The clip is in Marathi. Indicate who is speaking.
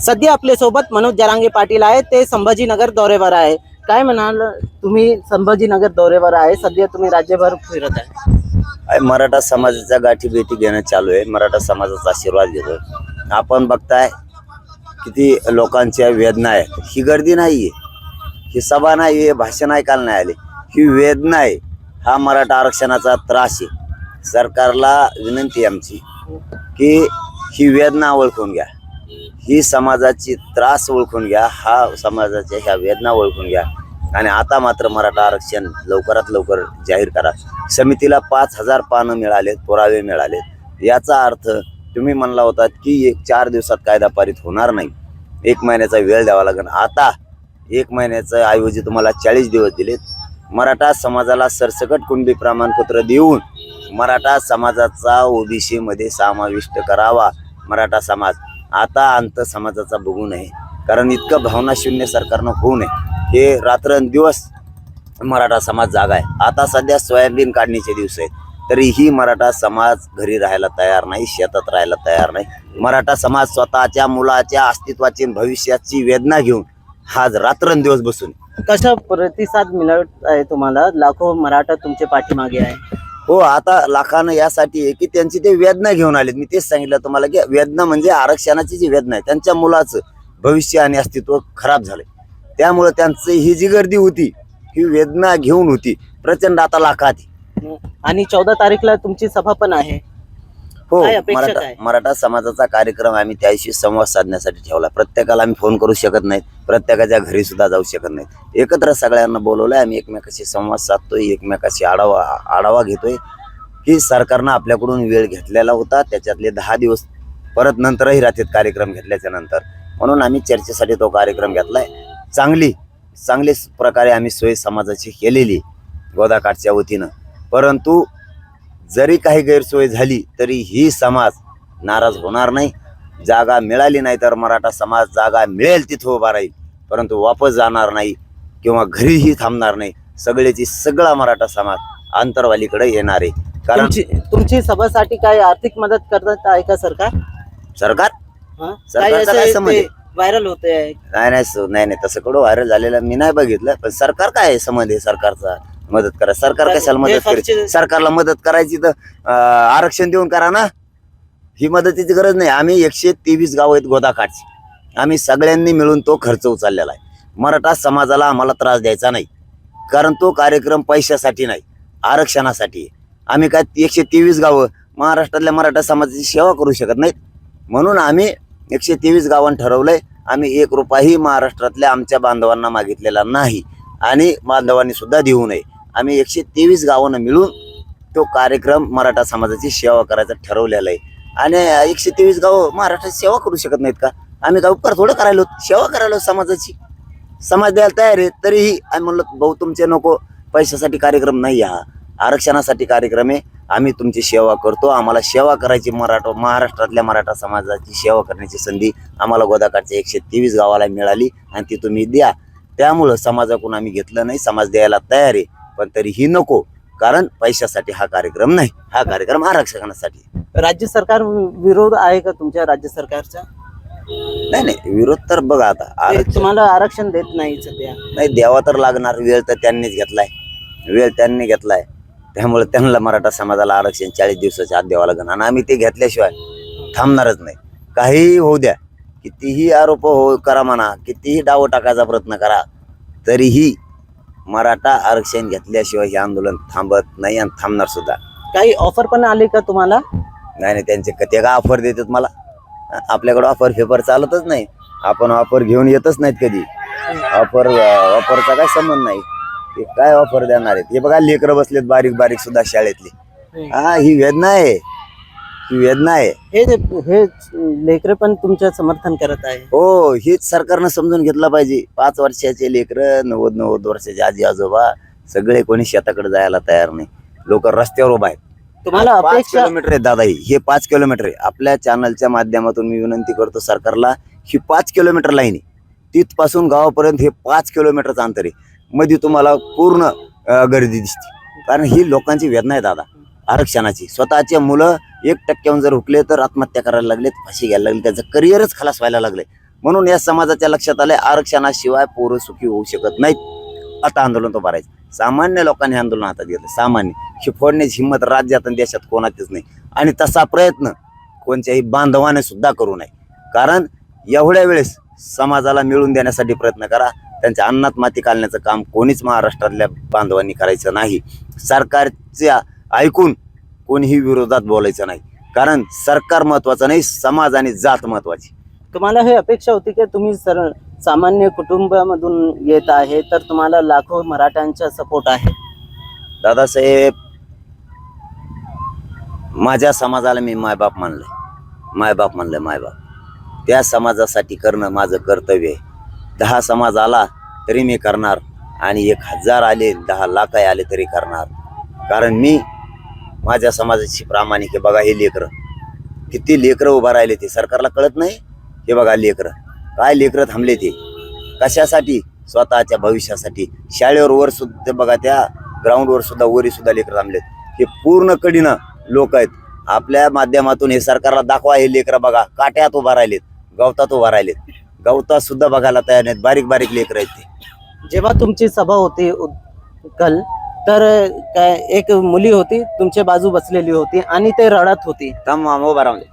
Speaker 1: सध्या आपल्या सोबत मनोज जरांगे पाटील आहे, ते संभाजीनगर दौऱ्यावर आहे. काय म्हणाल तुम्ही? संभाजीनगर दौऱ्यावर आहे, सध्या तुम्ही राज्यभर फिरत आहे.
Speaker 2: मराठा समाजाच्या गाठी भेटी घेणं चालू आहे. मराठा समाजाचा आशीर्वाद घेतोय. आपण बघताय किती लोकांच्या वेदना आहे. ही गर्दी नाहीये, ही सभा नाहीये, भाषण ऐकायला नाही आले, ही वेदना आहे. हा मराठा आरक्षणाचा त्रास आहे. सरकारला विनंती आहे आमची की ही वेदना ओळखून घ्या, ही समाजाची त्रास ओळखून घ्या, हा समाजाच्या ह्या वेदना ओळखून घ्या आणि आता मात्र मराठा आरक्षण लवकरात लवकर जाहीर करा. समितीला 5000 पानं मिळालेत, पुरावे मिळालेत. याचा अर्थ तुम्ही म्हणला होता की 4 दिवसात कायदा पारित होणार नाही, 1 महिन्याचा वेळ द्यावा लागेल. आता 1 महिन्याचा ऐवजी तुम्हाला 40 दिवस दिलेत. मराठा समाजाला सरसकट कुणबी प्रमाणपत्र देऊन मराठा समाजाचा ओबीसी मध्ये समाविष्ट करावा. मराठा समाज आता अंत समाजाचा बघू नये, कारण इतकं भावनाशून्य सरकारनं होऊ नये. हे रात्रंदिवस मराठा समाज जागा आहे. आता सध्या सोयाबीन काढणीचे दिवस आहेत, तरीही मराठा समाज घरी राहायला तयार नाही, शेतात राहायला तयार नाही. मराठा समाज स्वतःच्या मुलाच्या अस्तित्वाची भविष्याची वेदना घेऊन आज रात्रंदिवस बसून.
Speaker 1: कसा प्रतिसाद मिळत आहे तुम्हाला? लाखो मराठा तुमच्या पाठीमागे आहे.
Speaker 2: हो, आता लाखानं यासाठी आहे की त्यांची ते वेदना घेऊन आलेत. मी तेच सांगितलं तुम्हाला की वेदना म्हणजे आरक्षणाची जी वेदना आहे, त्यांच्या मुलाचं भविष्य आणि अस्तित्व खराब झालंय. त्यामुळे त्यांची ही जी गर्दी होती ही वेदना घेऊन होती. प्रचंड आता लाखात.
Speaker 1: आणि 14 तारीखला तुमची सभा पण आहे.
Speaker 2: हो,
Speaker 1: काय अपेक्षा काय?
Speaker 2: मराठा समाजाचा कार्यक्रम आम्ही त्याशी संवाद साधण्यासाठी ठेवला. प्रत्येकाला आम्ही फोन करू शकत नाही, प्रत्येकाच्या घरी सुद्धा जाऊ शकत नाही. एकत्र सगळ्यांना बोलवलंय. आम्ही एकमेकाशी संवाद साधतोय, एकमेकाशी आढावा घेतोय की सरकारनं आपल्याकडून वेळ घेतलेला होता, त्याच्यातले 10 दिवस परत नंतरही राहतात कार्यक्रम घेतल्याच्या नंतर, म्हणून आम्ही चर्चेसाठी तो कार्यक्रम घेतलाय. चांगली प्रकारे आम्ही सोय समाजाची केलेली गोदाकाठच्या वतीनं. परंतु जरी काही गैरसोय झाली तरी ही समाज नाराज होणार नाही. जागा मिळाली नाही तर मराठा समाज जागा मिळेल तिथं उभा राहील, परंतु वापस जाणार नाही किंवा घरीही थांबणार नाही. सगळा मराठा समाज आंतरवालीकडे येणार आहे. कारण
Speaker 1: तुमची सभासाठी काय आर्थिक मदत करत आहे का सरकार?
Speaker 2: सरकारचा काय संबंध?
Speaker 1: व्हायरल होते.
Speaker 2: नाही तसं कडं व्हायरल झालेलं मी नाही बघितलं. पण सरकार काय संबंध आहे सरकारचा मदत करा? सरकार कशाला मदत करेल? सरकारला मदत करायची तर आरक्षण देऊन करा ना. ही मदतीची गरज नाही. आम्ही 123 गाव आहेत गोदाकाठची, आम्ही सगळ्यांनी मिळून तो खर्च उचललेला आहे. मराठा समाजाला आम्हाला त्रास द्यायचा नाही, कारण तो कार्यक्रम पैशासाठी नाही, आरक्षणासाठी. आम्ही काय 123 गावं महाराष्ट्रातल्या मराठा समाजाची सेवा करू शकत नाहीत, म्हणून आम्ही 123 गावांना ठरवलंय. आम्ही 1 रुपयाही महाराष्ट्रातल्या आमच्या बांधवांना मागितलेला नाही आणि बांधवांनी सुद्धा देऊ नये. आम्ही 123 गावांना मिळून तो कार्यक्रम मराठा समाजाची सेवा करायचा ठरवलेला आहे. आणि 123 गाव महाराष्ट्राची सेवा करू शकत नाहीत का? आम्ही काय उपकार थोडं करायलो, सेवा करायला समाजाची. समाज द्यायला तयार आहे, तरीही आम्ही म्हणलो भाऊ तुमचे नको, पैशासाठी कार्यक्रम नाही, हा आरक्षणासाठी कार्यक्रम आहे. आम्ही तुमची सेवा करतो. आम्हाला सेवा करायची, महाराष्ट्रातल्या मराठा समाजाची सेवा करण्याची संधी आम्हाला गोदाकाठच्या 123 गावाला मिळाली आणि ती तुम्ही द्या. त्यामुळं समाजाकडून आम्ही घेतलं नाही. समाज द्यायला तयार आहे, पण तरीही नको, कारण पैशासाठी हा कार्यक्रम नाही, हा कार्यक्रम आरक्षणासाठी.
Speaker 1: राज्य सरकार विरोध आहे का तुमच्या राज्य सरकारचा?
Speaker 2: नाही, विरोध तर बघा, आता
Speaker 1: तुम्हाला आरक्षण देत नाही सध्या.
Speaker 2: नाही, द्यावा तर लागणार. वेळ तर त्यांनीच घेतलाय, त्यामुळे त्यांना मराठा समाजाला आरक्षण 40 दिवसाच्या आत द्यावं लागेल आणि आम्ही ते घेतल्याशिवाय थांबणारच नाही. काहीही होऊ द्या, कितीही आरोप करा म्हणा, कितीही डाव टाकायचा प्रयत्न करा, तरीही मराठा आरक्षण घेतल्याशिवाय हे आंदोलन थांबत नाही आणि थांबणार सुद्धा.
Speaker 1: काही ऑफर पण आले का तुम्हाला?
Speaker 2: नाही, त्यांचे कधी का ऑफर देतात मला? आपल्याकडे ऑफर फेपर चालतच नाही, आपण ऑफर घेऊन येतच नाहीत कधी. ऑफरचा काय संबंध नाही. ते काय ऑफर देणार आहेत? हे बघा, लेकरं बसलेत बारीक सुद्धा शाळेतली. ही वेदना आहे.
Speaker 1: हे लेकरं पण तुमचं समर्थन करत आहे.
Speaker 2: हो, हेच सरकारनं समजून घेतलं पाहिजे. 5 वर्षाचे लेकरं, 90 वर्षाचे आजी आजोबा, सगळे कोणी शेताकडे जायला तयार नाही. लोक रस्त्यावर उभा आहेत.
Speaker 1: तुम्हाला
Speaker 2: 5 किलोमीटर आहे दादा, हे 5 किलोमीटर आहे. आपल्या चॅनलच्या माध्यमातून मी विनंती करतो सरकारला, ही 5 किलोमीटर लाईन आहे. तिथपासून गावापर्यंत हे 5 किलोमीटरचं अंतर आहे. मध्ये तुम्हाला पूर्ण गर्दी दिसते, कारण ही लोकांची वेदना आहे दादा आरक्षणाची. स्वतःचे मुलं 1% जर हुकले तर आत्महत्या करायला लागलेत, फाशी घ्यायला लागले, त्याचं करिअरच खलास व्हायला लागले. म्हणून या समाजाच्या लक्षात आलंय आरक्षणाशिवाय पोरं सुखी होऊ शकत नाहीत. आता आंदोलन तो भरायचं. सामान्य लोकांनी आंदोलन हातात घेतलं. सामान्य ही फोडण्याची हिंमत राज्यात आणि देशात कोणाचीच नाही. आणि तसा प्रयत्न कोणत्याही बांधवाने सुद्धा करू नये. कारण एवढ्या वेळेस समाजाला मिळून देण्यासाठी प्रयत्न करा. त्यांच्या अन्नात माती घालण्याचं काम कोणीच महाराष्ट्रातल्या बांधवांनी करायचं नाही. सरकारच्या ऐकून कोणीही विरोधात बोलायचं नाही. कारण सरकार महत्वाचं नाही, समाज आणि जात महत्वाची.
Speaker 1: तुम्हाला हे अपेक्षा होती की तुम्ही सामान्य कुटुंबामधून येत आहे तर तुम्हाला लाखो मराठ्यांचा सपोर्ट आहे.
Speaker 2: दादासाहेब, माझ्या समाजाला मी मायबाप मानलंय. त्या समाजासाठी करणं माझं कर्तव्य आहे. 10 समाज आला तरी मी करणार आणि 1000 आले, 10 लाख आले तरी करणार. कारण मी माझ्या समाजाची प्रामाणिक आहे. बघा हे लेकरं, किती लेकरं उभा राहिले ते सरकारला कळत नाही. हे बघा लेकरं, काय लेकरं थांबले ते कशासाठी? स्वतःच्या भविष्यासाठी. शाळेवर वर सुद्धा बघा, त्या ग्राउंडवर सुद्धा वरी सुद्धा लेकरं थांबलेत. हे पूर्ण कडीनं लोक आहेत. आपल्या माध्यमातून हे सरकारला दाखवा. हे लेकरं बघा काट्यात उभा राहिलेत, गवतात उभा राहिलेत. गवतात सुद्धा बघायला तयार नाहीत. बारीक बारीक लेकरं आहेत ते.
Speaker 1: जेव्हा तुमची सभा होती कल, तर काय एक मुली होती तुमच्या बाजू बसलेली होती आणि ते रडत होती.
Speaker 2: थांब, उभा राहून दे.